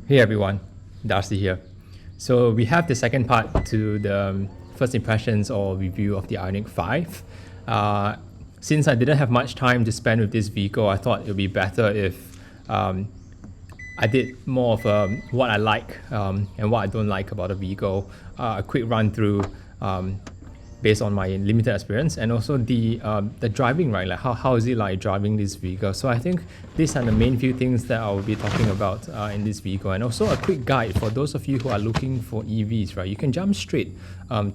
Hey everyone, Darcy here. So we have the second part to the first impressions or review of the IONIQ 5. Since I didn't have much time to spend with this vehicle, I thought it would be better if I did more of what I like and what I don't like about the vehicle, a quick run through based on my limited experience, and also the driving, right? Like how is it like driving this vehicle? So I think these are the main few things that I will be talking about in this vehicle, and also a quick guide for those of you who are looking for EVs, right? You can jump straight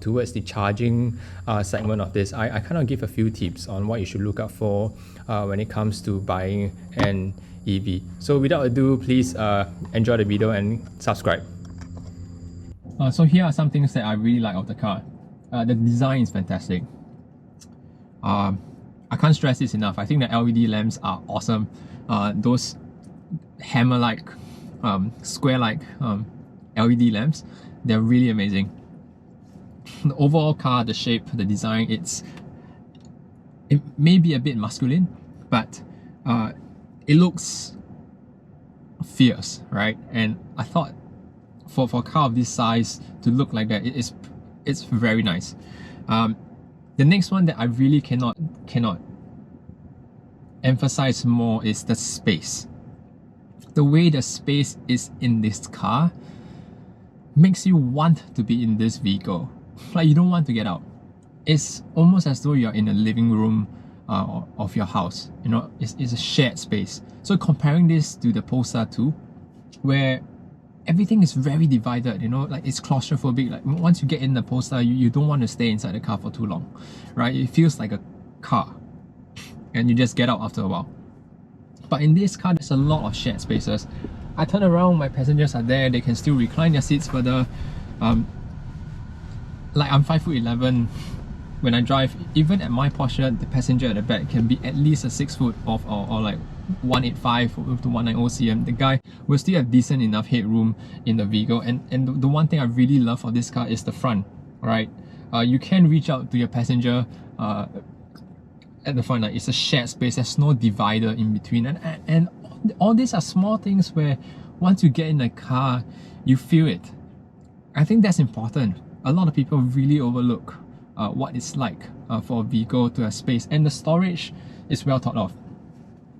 towards the charging segment of this. I kind of give a few tips on what you should look out for when it comes to buying an EV. So without ado, please enjoy the video and subscribe. So here are some things that I really like of the car. The design is fantastic. I can't stress this enough. I think the LED lamps are awesome. Those hammer-like, square-like LED lamps, they're really amazing. The overall car, the shape, the design, it may be a bit masculine, but it looks fierce, right? And I thought for a car of this size to look like that, it's very nice. The next one that I really cannot emphasize more is the space. The way the space is in this car makes you want to be in this vehicle. Like you don't want to get out. It's almost as though you're in a living room of your house. You know, it's a shared space. So comparing this to the Polestar 2, where everything is very divided, you know, like it's claustrophobic. Like once you get in the Polestar, you don't want to stay inside the car for too long, right? It feels like a car and you just get out after a while. But in this car, there's a lot of shared spaces. I turn around, my passengers are there, they can still recline their seats further. Like I'm 5'11". When I drive, even at my posture, the passenger at the back can be at least a 6 foot off or like 185 to 190 cm. The guy will still have decent enough headroom in the vehicle. And the one thing I really love for this car is the front, right? You can reach out to your passenger at the front. Like it's a shared space, there's no divider in between. And all these are small things where once you get in the car, you feel it. I think that's important. A lot of people really overlook what it's like for a vehicle to have space, and the storage is well thought of.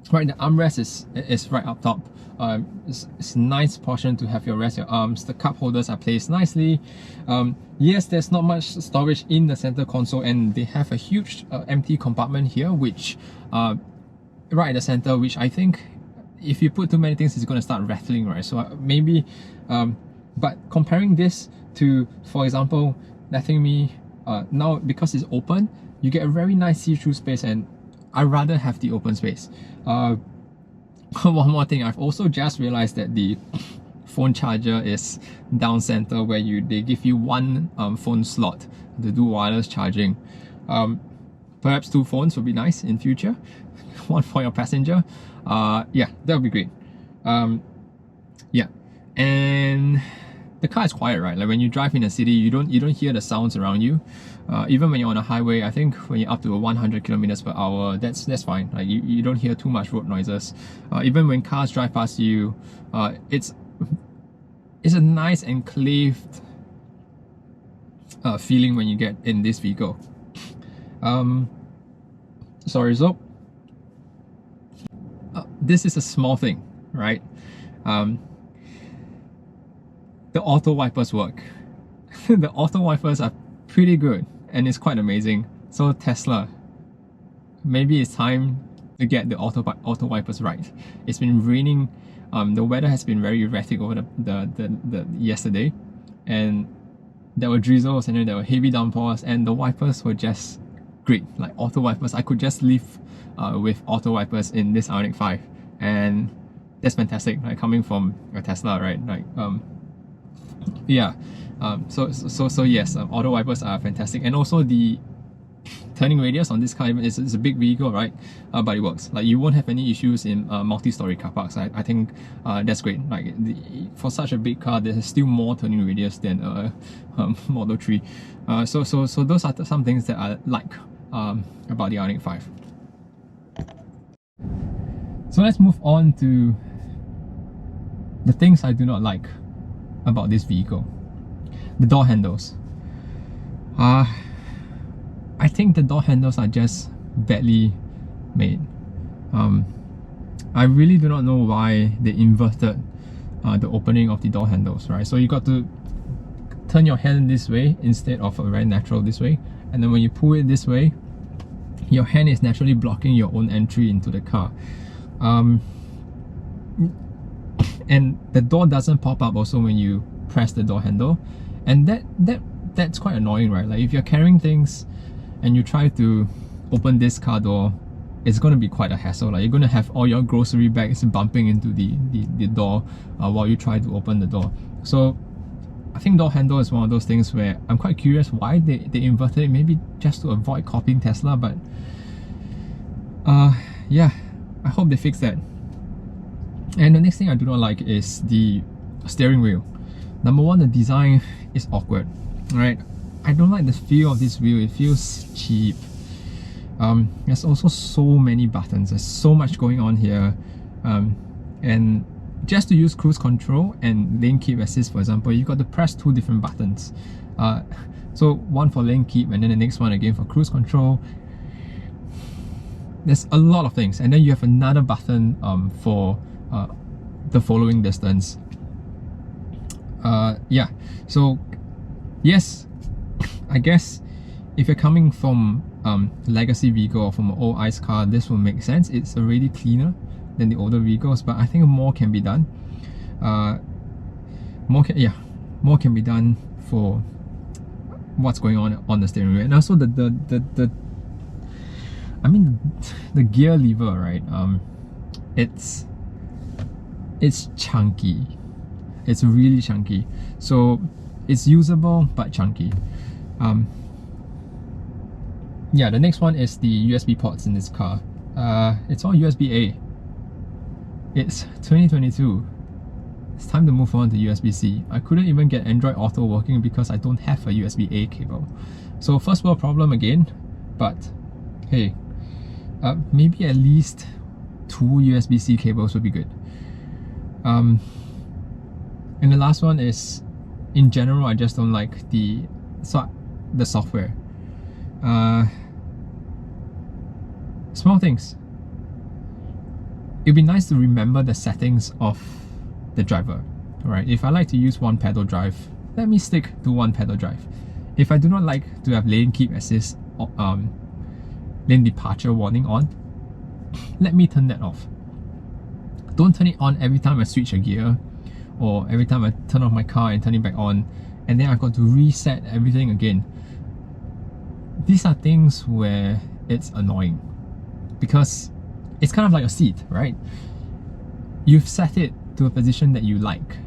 Right, the armrest is right up top. It's a nice portion to have your rest your arms. The cup holders are placed nicely. Yes, there's not much storage in the center console, and they have a huge empty compartment here, which right at the center, which I think if you put too many things, it's going to start rattling, right? So maybe, but comparing this to, for example, letting me now, because it's open, you get a very nice see-through space, and I rather have the open space. One more thing, I've also just realized that the phone charger is down center, where they give you one phone slot to do wireless charging. Perhaps 2 phones would be nice in future. One for your passenger. Yeah, that would be great. Yeah, and the car is quiet, right? Like when you drive in a city, you don't hear the sounds around you. Even when you're on a highway, I think when you're up to 100 kilometers per hour, that's fine. Like you don't hear too much road noises. Even when cars drive past you, it's a nice enclaved feeling when you get in this vehicle. Sorry, so this is a small thing, right? The auto wipers work. The auto wipers are pretty good, and it's quite amazing. So Tesla, maybe it's time to get the auto wipers right. It's been raining. The weather has been very erratic over the yesterday, and there were drizzles and then there were heavy downpours, and the wipers were just great. Like auto wipers, I could just live with auto wipers in this IONIQ 5, and that's fantastic. Like coming from a Tesla, right? Like yeah, so yes, auto wipers are fantastic, and also the turning radius on this car is a big vehicle, right? But it works. Like you won't have any issues in multi-story car parks. I think that's great. Like for such a big car, there's still more turning radius than Model 3. So those are some things that I like about the IONIQ 5. So let's move on to The things I do not like about this vehicle. The door handles. I think the door handles are just badly made. I really do not know why they inverted the opening of the door handles, right? So you got to turn your hand this way instead of a very natural this way, and then when you pull it this way, your hand is naturally blocking your own entry into the car. And the door doesn't pop up also when you press the door handle, and that's quite annoying, right? Like if you're carrying things and you try to open this car door, it's going to be quite a hassle. Like you're going to have all your grocery bags bumping into the door while you try to open the door. So I think door handle is one of those things where I'm quite curious why they inverted it, maybe just to avoid copying Tesla, but yeah, I hope they fix that. And the next thing I do not like is the steering wheel. Number one, the design is awkward, right? I don't like the feel of this wheel. It feels cheap. There's also so many buttons. There's so much going on here, and just to use cruise control and lane keep assist, for example, you've got to press two different buttons. So one for lane keep and then the next one again for cruise control. There's a lot of things, and then you have another button for the following distance. Yeah, so yes, I guess if you're coming from legacy vehicle or from an old ICE car, this will make sense. It's already cleaner than the older vehicles, but I think more can be done. More can be done for what's going on the steering wheel, and also the gear lever, right? It's chunky. It's really chunky. So it's usable but chunky. Yeah, the next one is the USB ports in this car. It's all USB-A. It's 2022. It's time to move on to USB-C. I couldn't even get Android Auto working because I don't have a USB-A cable. So first world problem again, but hey, maybe at least 2 USB-C cables would be good. And the last one is, in general, I just don't like the software. Small things. It'd be nice to remember the settings of the driver. Alright, if I like to use one pedal drive, let me stick to one pedal drive. If I do not like to have lane keep assist, lane departure warning on, let me turn that off. Don't turn it on every time I switch a gear, or every time I turn off my car and turn it back on, and then I've got to reset everything again. These are things where it's annoying, because it's kind of like a seat, right? You've set it to a position that you like.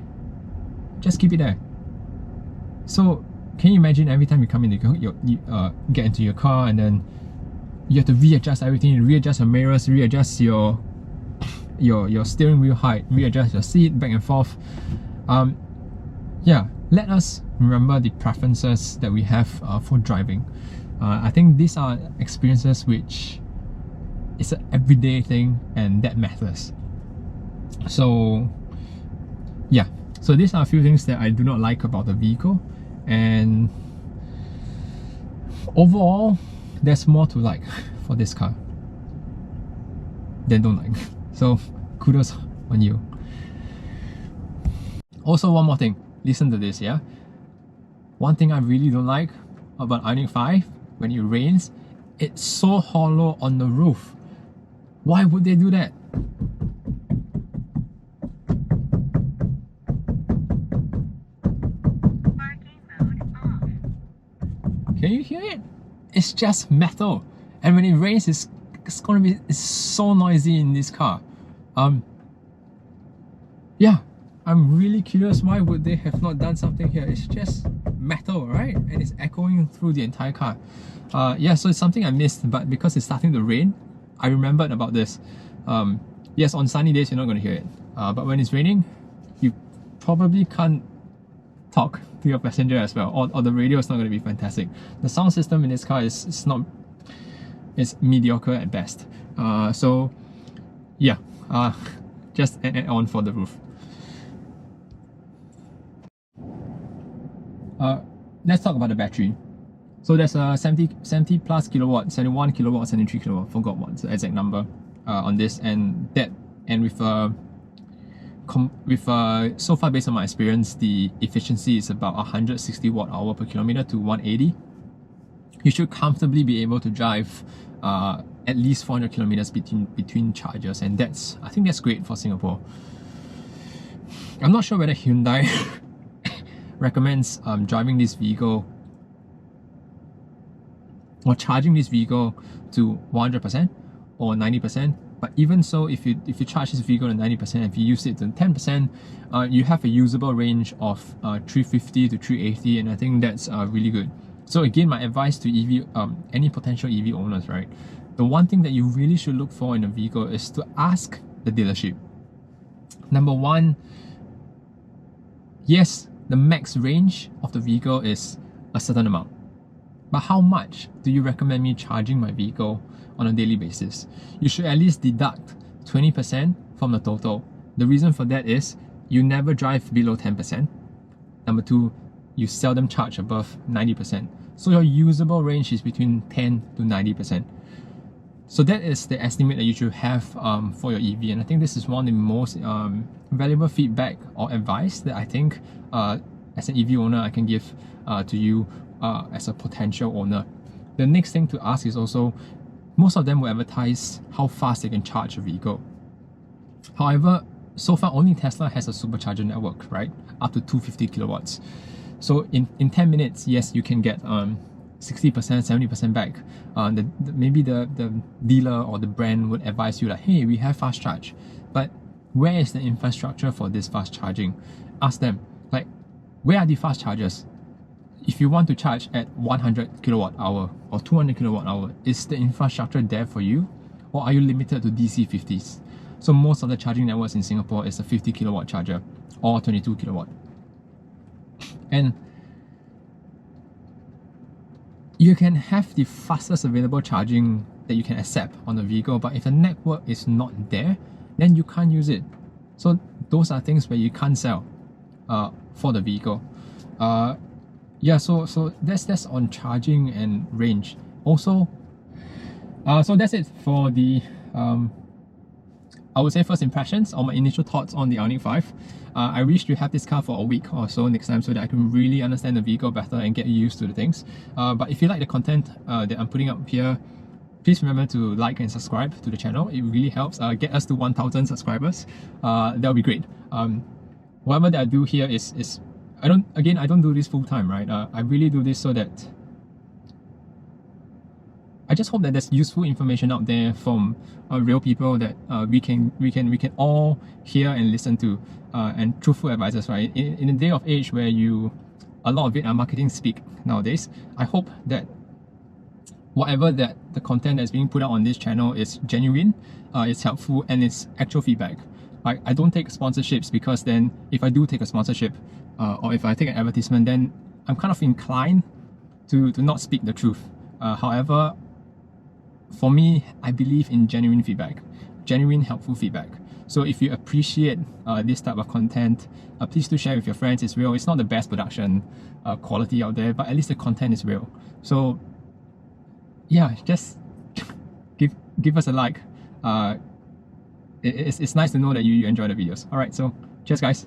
Just keep it there. So can you imagine every time you come in, you get into your car, and then you have to readjust everything, readjust your mirrors, readjust your steering wheel height, readjust your seat back and forth. Yeah, let us remember the preferences that we have for driving. I think these are experiences which is an everyday thing, and that matters. So yeah, so these are a few things that I do not like about the vehicle, and overall there's more to like for this car than don't like. So kudos on you. Also, one more thing, listen to this, yeah? One thing I really don't like about IONIQ 5, when it rains, it's so hollow on the roof. Why would they do that? Can you hear it? It's just metal, and when it rains, it's so noisy in this car. Yeah, I'm really curious, why would they have not done something here? It's just metal, right? And it's echoing through the entire car. Yeah, so it's something I missed, but because it's starting to rain, I remembered about this. Yes, on sunny days you're not going to hear it, but when it's raining, you probably can't talk to your passenger as well, or the radio is not going to be fantastic. The sound system in this car is mediocre at best. So yeah, just an add-on for the roof. let's talk about the battery. So there's a 70 plus kilowatt, 71 kilowatt, 73 kilowatt, forgot what's the exact number on this, and with so far based on my experience, the efficiency is about 160 watt-hour per kilometer to 180. You should comfortably be able to drive at least 400 kilometers between chargers, and I think that's great for Singapore. I'm not sure whether Hyundai recommends driving this vehicle or charging this vehicle to 100% or 90%. But even so, if you charge this vehicle to 90%, if you use it to 10%, you have a usable range of 350 to 380, and I think that's really good. So again, my advice to any potential EV owners, right? The one thing that you really should look for in a vehicle is to ask the dealership. Number one, yes, the max range of the vehicle is a certain amount. But how much do you recommend me charging my vehicle on a daily basis? You should at least deduct 20% from the total. The reason for that is you never drive below 10%. Number two, you seldom charge above 90%. So your usable range is between 10 to 90%. So that is the estimate that you should have for your EV, and I think this is one of the most valuable feedback or advice that I think as an EV owner I can give to you as a potential owner. The next thing to ask is also, most of them will advertise how fast they can charge a vehicle. However, so far only Tesla has a supercharger network, right? Up to 250 kilowatts. So in 10 minutes, yes, you can get 60%, 70% back. Maybe the dealer or the brand would advise you like, hey, we have fast charge. But where is the infrastructure for this fast charging? Ask them, like, where are the fast chargers? If you want to charge at 100 kilowatt hour or 200 kilowatt hour, is the infrastructure there for you? Or are you limited to DC 50s? So most of the charging networks in Singapore is a 50 kilowatt charger or 22 kilowatt. And you can have the fastest available charging that you can accept on the vehicle, but if the network is not there, then you can't use it. So those are things where you can't sell for the vehicle. Yeah, so that's on charging and range. Also, so that's it for the I would say first impressions or my initial thoughts on the IONIQ 5. I wish to have this car for a week or so next time so that I can really understand the vehicle better and get used to the things. But if you like the content that I'm putting up here, please remember to like and subscribe to the channel. It really helps get us to 1,000 subscribers. That'll be great. Whatever that I do here is I don't do this full time, right? I really do this so that I just hope that there's useful information out there from real people that we can all hear and listen to, and truthful advisors, right? In a day of age where a lot of it are marketing speak nowadays, I hope that whatever that the content that's being put out on this channel is genuine, it's helpful, and it's actual feedback. I don't take sponsorships, because then if I do take a sponsorship or if I take an advertisement, then I'm kind of inclined to not speak the truth. However, for me, I believe in genuine feedback, genuine helpful feedback. So if you appreciate this type of content, please do share with your friends. It's real. It's not the best production quality out there, but at least the content is real. So yeah, just give us a like. It's nice to know that you enjoy the videos. Alright, so cheers guys.